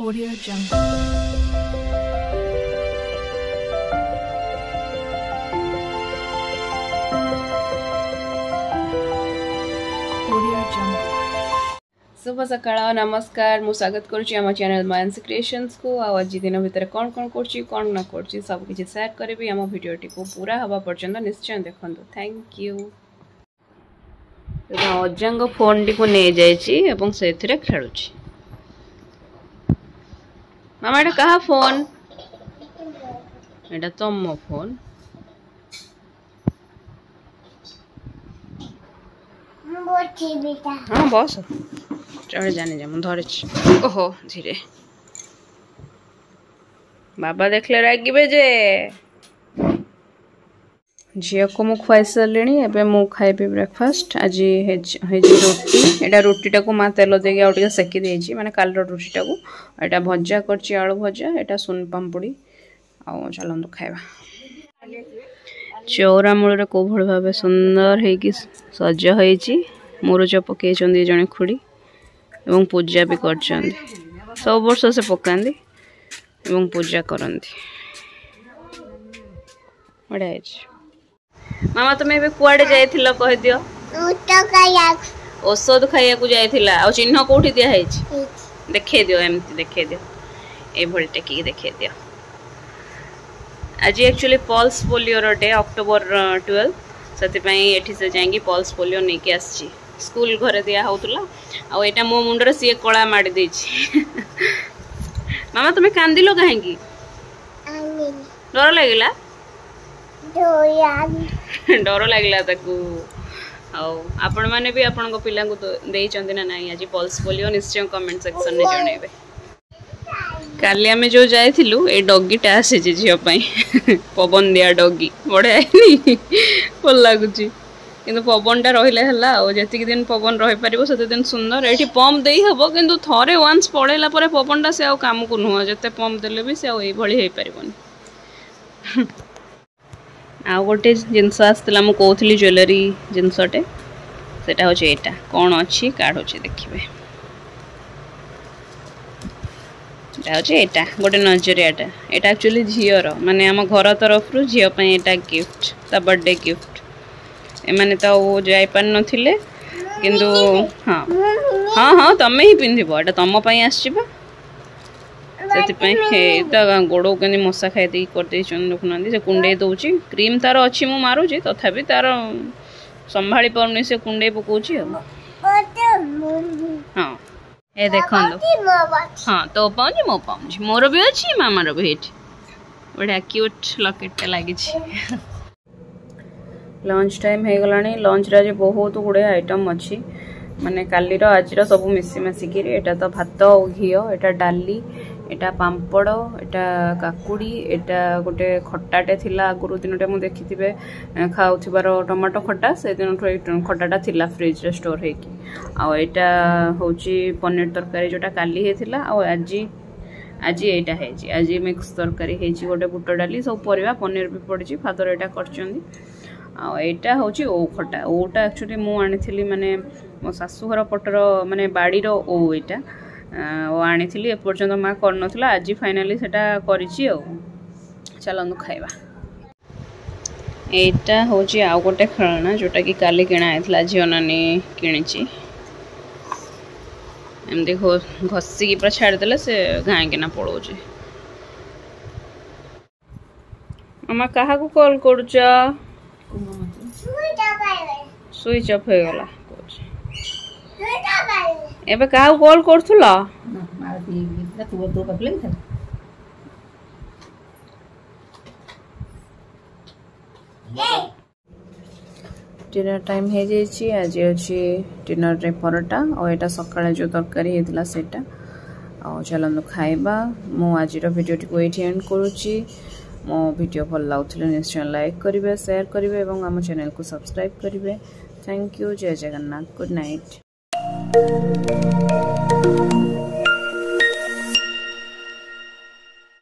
Audio Jungle. शुभ सकाळ नमस्कार मु स्वागत करुच्ची आम चैनल मानसी क्रिएशंस को आज दिन भितर कौन कौन कर कौन ना कर सब किसी शेयर करी आम भिडियोटी को पूरा हवा पर्यंत निश्चय देखो थैंक यू। अजांग फोन टी को नहीं जाइए से खेलु मामा एटा कहा फोन एटा तुम फोन हाँ बस चढ़ जाने जा मुझे धरे ओहो धीरे बाबा देखले रागिबे जे झील को मु खुआई सारे एवं मु खाइबी ब्रेकफास्ट आज रोटी एटा रोटीटा को माँ तेल देके आउ सेकी देछि माने काल रोटीटा को एटा भजा करछि आलू भजा एटा सुन पाम्पुड़ी आ चलंतु खाइबा। चौरा मूल को भल भाव सुंदर है सज होइछि मुरुज पकई जड़े खुड़ी एवं पूजा भी कर सब वर्ष से पकाती एवं पूजा करती बढ़िया। मामा तुम ए कुआडे जाइथिलो कह दियो औषध खाइया को जाइथिला आ चिन्ह कोठी दिया है देखे दियो एमती देखे दियो ए भल टेकी देखे दियो। आज एक्चुअली पल्स पोलियो रो डे अक्टोबर 12 से एठी से जाएंगी पल्स पोलियो नहीं के आसी स्कूल घरे दिया होतला आ एटा मो मुंडर सी कला माडी देछि। मामा तुम कांदिलो काहेकी डर लागिला डर लगे आपण मैंने भी आपण पिला ना नहीं आज पल्स पोलियो निश्चय कमेंट सेक्शन में जनइबे। काली आमे जो जाइथिलु ए डॉगीटा आसे झीपाई पवन दिया डॉगी बढ़िया भल लगुच किंतु पवनटा रहिले हला जी दिन पवन रही पारिबो सेते दिन सुंदर एठी पंप देई हबो किंतु थरे वंस पड़ेला परे पवनटा से आ काम को नुह जते पंप देले भी से ए भली हे पारिबोनी। आ गोटे जिनस आसला मु कहूली ज्वेलरी जिनसटे सेटा होचे एटा कौन अच्छी काढ़ देखिए एटा गोटे नजरियाटा एटा एक्चुअली झीर माने आम घर तरफ झीपाई एटा गिफ्ट ता बर्थडे गिफ्ट एमाने तो जाई पार नथिले किंतु हाँ हाँ हाँ तमें ही पिंधिब एटा तुम आसचिबा से गोड़ के मशा खाई कर देखुना से कुंडे दौची क्रीम तार अच्छी मु मारुची तथापि तार संभाली पारनी से कुंडे पकाउची हाँ ए देख हाँ तो पाऊँ मो पाऊँ मोर भी अच्छी मामार भी ये बढ़िया क्यूट लकेट लगी। लंच टाइम हो गला लंच रे बहुत गुड़े आइटम अच्छी माने कालीर आज सब मिसी मासिकी एटा तो भात घी एटा डाली एटा पाम्पड़ एटा काकुड़ी एटा गोटे खट्टाटे थिला आगुरु दिनटे मु देखिथिबे खाउथिबार टमाटो खट्टा से दिन खट्टाटा थिला फ्रिज रे स्टोर हेकी आ एटा होची पनीर तरकारी जोटा काली हेथिला आ आज एटा हेची आज मिक्स तरकारी हेची गोटे बुट डाली सब परिवा पनीर भी पड़ची फादर एटा करचंदी आ एटा होची ओ खट्टा ओटा एक्चुअली मु आनिथिली माने मो सासुघर पटर माने बाड़ी रो ओ एटा आनी एपर्यंत माँ कर आज फाइनाली सेटा करिछि चलनु खाइबा। एटा होची आउ गोटे खेलना जोटा कि काली किणा आइथला झियो नानी किणिछि एमती घसी पूरा छाड़देले से घाईकिना पड़ोची। मामा कहा को कॉल करुच स्विच ऑफ हो गला एबे कहा कॉल करथुला डिनर टाइम हो जाइए आज अच्छी डिनर रे परोटा और एटा सकाळे जो तरकारी हेतिला सेटा आ चलनु खाइबा। मु आज वीडियो को एठी एंड करूची मो वीडियो भल लागुथिले निश्चय लाइक करिवे शेयर करिवे एवं आम चैनल को सब्सक्राइब करिवे। थैंक यू जय जगन्नाथ गुड नाइट।